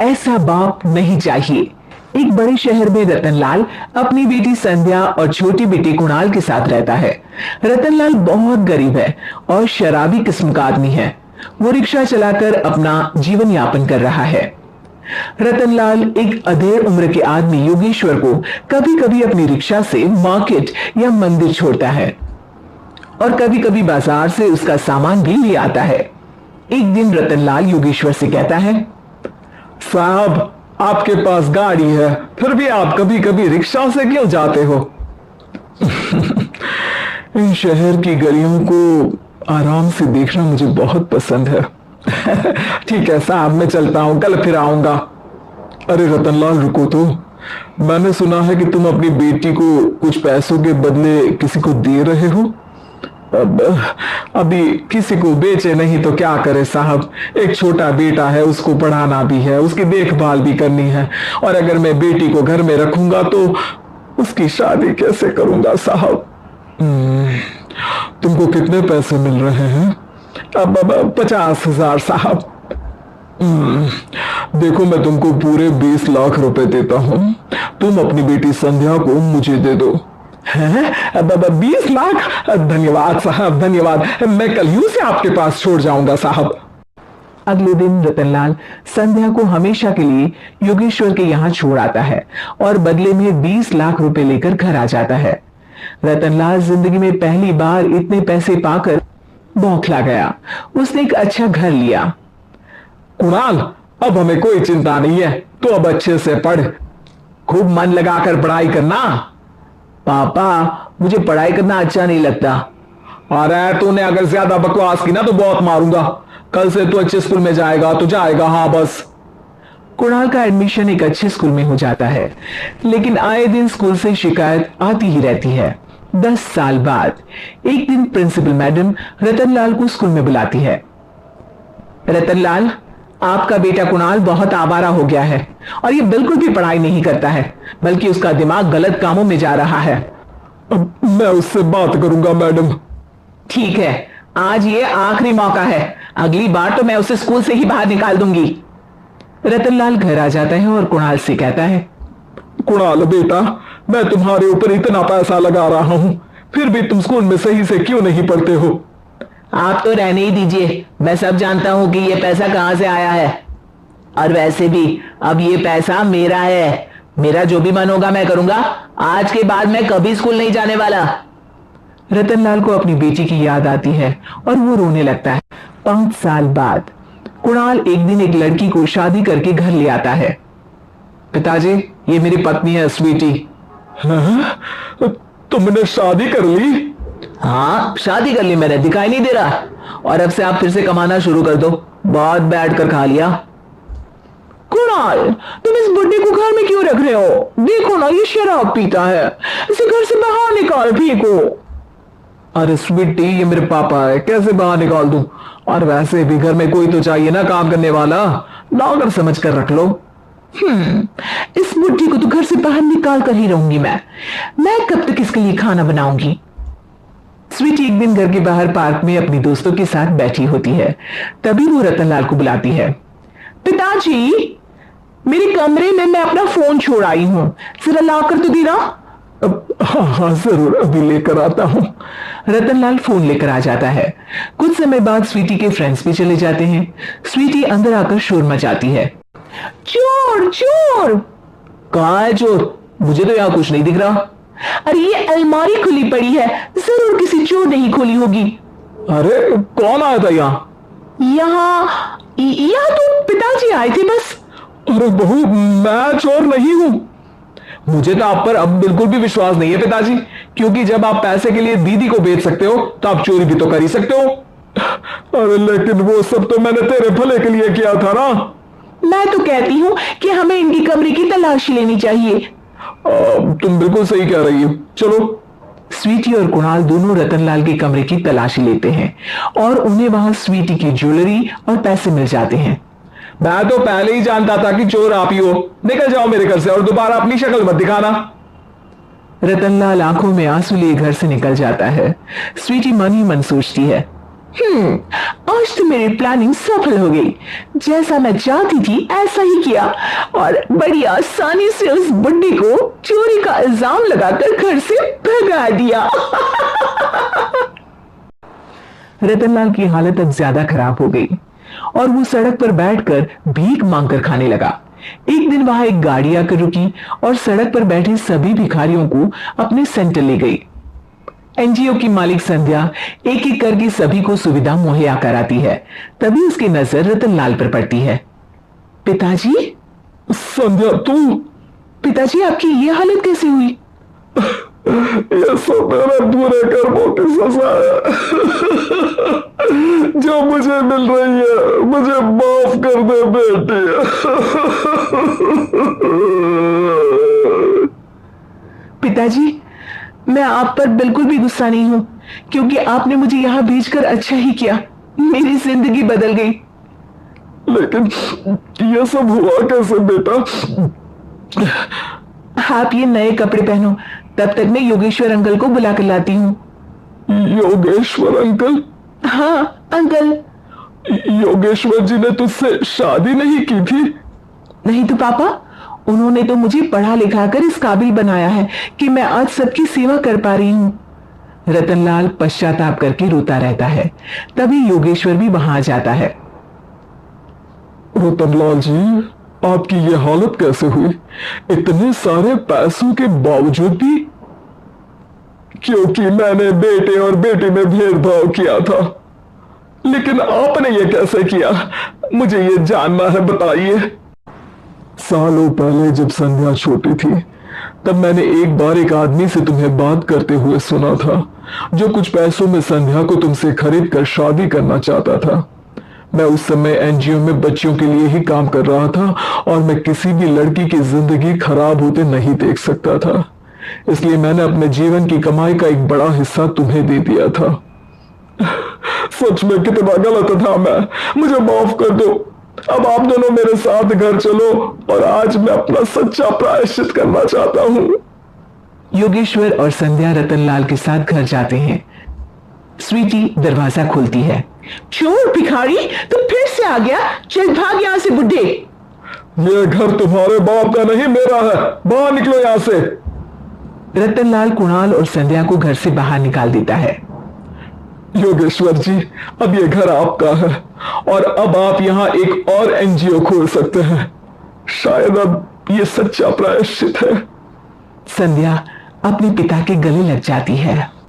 ऐसा बाप नहीं चाहिए। एक बड़े शहर में रतनलाल अपनी बेटी संध्या और छोटी बेटी कुणाल के साथ रहता है। रतनलाल बहुत गरीब है और शराबी किस्म का आदमी है। वो रिक्शा चलाकर अपना जीवन यापन कर रहा है। रतनलाल एक अधेड़ उम्र के आदमी योगेश्वर को कभी कभी अपनी रिक्शा से मार्केट या मंदिर छोड़ता है और कभी कभी बाजार से उसका सामान भी ले आता है। एक दिन रतनलाल योगेश्वर से कहता है, साहब, आपके पास गाड़ी है, फिर भी आप कभी कभी रिक्शा से क्यों जाते हो? इन शहर की गलियों को आराम से देखना मुझे बहुत पसंद है। ठीक है साहब, मैं चलता हूं, कल फिर आऊंगा। अरे रतनलाल, रुको तो। मैंने सुना है कि तुम अपनी बेटी को कुछ पैसों के बदले किसी को दे रहे हो। अभी किसी को बेचे नहीं तो क्या करे साहब। एक छोटा बेटा है, उसको पढ़ाना भी है, उसकी देखभाल भी करनी है, और अगर मैं बेटी को घर में रखूंगा तो उसकी शादी कैसे करूंगा साहब? तुमको कितने पैसे मिल रहे हैं? अब 50,000 साहब। देखो, मैं तुमको पूरे 20 लाख रुपए देता हूं। तुम अपनी बेटी संध्या को मुझे दे दो। हैं? 20 लाख? धन्यवाद साहब, धन्यवाद। मैं कल ही उसे आपके पास छोड़ जाऊंगा साहब। अगले दिन रतनलाल संध्या को हमेशा के लिए योगेश्वर के यहाँ छोड़ आता है और बदले में 20 लाख रुपए लेकर घर आ जाता है। रतनलाल जिंदगी में पहली बार इतने पैसे पाकर बौखला गया। उसने एक अच्छा घर लिया। कुणाल, अब हमें कोई चिंता नहीं है, तो अब अच्छे से पढ़, खूब मन लगाकर पढ़ाई करना। पापा, मुझे पढ़ाई करना अच्छा नहीं लगता। अरे तूने अगर ज्यादा बकवास की ना तो बहुत मारूंगा। कल से तू अच्छे स्कूल में जाएगा तो जाएगा, हाँ बस। कुणाल का एडमिशन एक अच्छे स्कूल में हो जाता है, लेकिन आए दिन स्कूल से शिकायत आती ही रहती है। 10 साल बाद एक दिन प्रिंसिपल मैडम रतनलाल को स्कूल में बुलाती है। रतनलाल, आपका बेटा कुणाल बहुत आवारा हो गया है और ये बिल्कुल भी पढ़ाई नहीं करता है, बल्कि उसका दिमाग गलत कामों में जा रहा है। अब मैं उससे बात करूंगा मैडम। ठीक है, आज ये आखिरी मौका है। अगली बार तो मैं उसे स्कूल से ही बाहर निकाल दूंगी। रतनलाल घर आ जाता है और कुणाल से कहता है, कुणाल बेटा, मैं तुम्हारे ऊपर इतना पैसा लगा रहा हूं, फिर भी तुम स्कूल में सही से क्यों नहीं पढ़ते हो? आप तो रहने ही दीजिए, मैं सब जानता हूं कि ये पैसा कहां से आया है। और वैसे भी अब ये पैसा मेरा है। मेरा जो भी मन होगा मैं करूंगा। आज के बाद मैं कभी स्कूल नहीं जाने वाला। रतनलाल को अपनी बेटी की याद आती है और वो रोने लगता है। 5 साल बाद कुणाल एक दिन एक लड़की को शादी करके घर ले आता है। पिताजी, ये मेरी पत्नी है स्वीटी। तुमने शादी कर ली? हाँ, शादी कर ली मैंने, दिखाई नहीं दे रहा? और अब से आप फिर से कमाना शुरू कर दो। बहुत बैठ कर खा लिया। कुणाल, तुम इस बुड्ढे को घर में क्यों रख रहे हो? देखो ना, ये शराब पीता है। इसे घर से बाहर निकाल फेंको। अरे स्वीटी, ये मेरे पापा है, कैसे बाहर निकाल दूं? और वैसे भी घर में कोई तो चाहिए ना काम करने वाला। नौकर समझ कर रख लो। इस बुड्ढी को तो घर से बाहर निकाल कर ही रहूंगी मैं कब तक इसके लिए खाना बनाऊंगी? स्वीटी एक दिन घर के बाहर पार्क में अपनी दोस्तों के साथ बैठी होती है। तभी वो रतनलाल को बुलाती है। पिताजी, मेरे कमरे में मैं अपना फोन छोड़ आई हूं, जरा लाकर तो देना। हाँ जरूर, अभी लेकर आता हूं। रतनलाल फोन लेकर आ जाता है। कुछ समय बाद स्वीटी के फ्रेंड्स भी चले जाते हैं। स्वीटी अंदर आकर शोर मचाती है, चोर चोर। कहां है चोर? मुझे तो यहां कुछ नहीं दिख रहा। अरे ये अलमारी खुली पड़ी है, जरूर किसी चोर ने ही खोली होगी। अरे कौन आया था यहाँ? यहाँ तो पिताजी आए थे बस। अरे बहू, मैं चोर नहीं हूं। मुझे तो आप पर अब बिल्कुल भी विश्वास नहीं है पिताजी, क्योंकि जब आप पैसे के लिए दीदी को बेच सकते हो तो आप चोरी भी तो कर ही सकते हो। अरे लेकिन वो सब तो मैंने तेरे भले के लिए किया था ना। मैं तो कहती हूँ कि हमें इनकी कमरे की तलाशी लेनी चाहिए। तुम बिल्कुल सही कह रही हो, चलो। स्वीटी और कुणाल दोनों रतनलाल के कमरे की तलाशी लेते हैं और उन्हें वहां स्वीटी की ज्वेलरी और पैसे मिल जाते हैं। मैं तो पहले ही जानता था कि चोर आप ही हो। निकल जाओ मेरे घर से और दोबारा अपनी शक्ल मत दिखाना। रतनलाल आंखों में आंसू लिए घर से निकल जाता है। स्वीटी मन ही मन सोचती है, आज तो मेरी प्लानिंग सफल हो गई। जैसा मैं चाहती थी ऐसा ही किया और बड़ी आसानी से उस बुड्ढी को चोरी का इल्जाम लगाकर घर से भगा दिया। रतनलाल की हालत अब ज्यादा खराब हो गई और वो सड़क पर बैठकर भीख मांगकर खाने लगा। एक दिन वहां एक गाड़ी आकर रुकी और सड़क पर बैठे सभी भिखारियों को अपने सेंटर ले गई। एनजीओ की मालिक संध्या एक एक करके सभी को सुविधा मुहैया कराती है। तभी उसकी नजर रतनलाल पर पड़ती है। पिताजी? संध्या तू? पिताजी, आपकी ये हालत कैसे हुई? ये सब मेरे बुरे कर्मों की सजा है जो मुझे मिल रही है। मुझे माफ कर दे बेटी। पिताजी, मैं आप पर बिल्कुल भी गुस्सा नहीं हूं, क्योंकि आपने मुझे यहां भेजकर अच्छा ही किया। मेरी जिंदगी बदल गई। लेकिन यह सब हुआ कैसे बेटा? आप ये नए कपड़े पहनो, तब तक मैं योगेश्वर अंकल को बुला कर लाती हूँ। योगेश्वर अंकल? हाँ अंकल। योगेश्वर जी ने तुझसे शादी नहीं की थी? नहीं तो पापा, उन्होंने तो मुझे पढ़ा लिखा कर इस काबिल बनाया है कि मैं आज सबकी सेवा कर पा रही हूँ। रतनलाल पश्चाताप करके रोता रहता है। तभी योगेश्वर भी वहां आ जाता है। रतनलाल जी, आपकी ये हालत कैसे हुई? इतने सारे पैसों के बावजूद भी? क्योंकि मैंने बेटे और बेटी में भेदभाव किया था। लेकिन आपने ये कैसे किया? मुझे ये जानना है, बताइए। सालों पहले जब संध्या छोटी थी, तब मैंने एक बार एक आदमी से तुम्हें बात करते हुए सुना था, जो कुछ पैसों में संध्या को तुमसे खरीद कर शादी करना चाहता था। मैं उस समय एनजीओ में बच्चियों के लिए ही काम कर रहा था और मैं किसी भी लड़की की जिंदगी खराब होते नहीं देख सकता था। इसलिए मैंने अपने जीवन की कमाई का एक बड़ा हिस्सा तुम्हें दे दिया था। सच में कितना गलत था मैं। मुझे माफ कर दो। अब आप दोनों मेरे साथ घर चलो और आज मैं अपना सच्चा प्रायश्चित करना चाहता हूँ। योगेश्वर और संध्या रतनलाल के साथ घर जाते हैं। स्वीटी दरवाजा खोलती है। चोर भिखारी, तो फिर से आ गया। चल भाग यहां से बुड्ढे। ये घर तुम्हारे बाप का नहीं, मेरा है। बाहर निकलो यहां से। रतनलाल कुणाल और संध्या को घर से बाहर निकाल देता है। योगेश्वर जी, अब ये घर आपका है और अब आप यहां एक और एनजीओ खोल सकते हैं। शायद अब ये सच्चा प्रायश्चित है। संध्या अपने पिता के गले लग जाती है।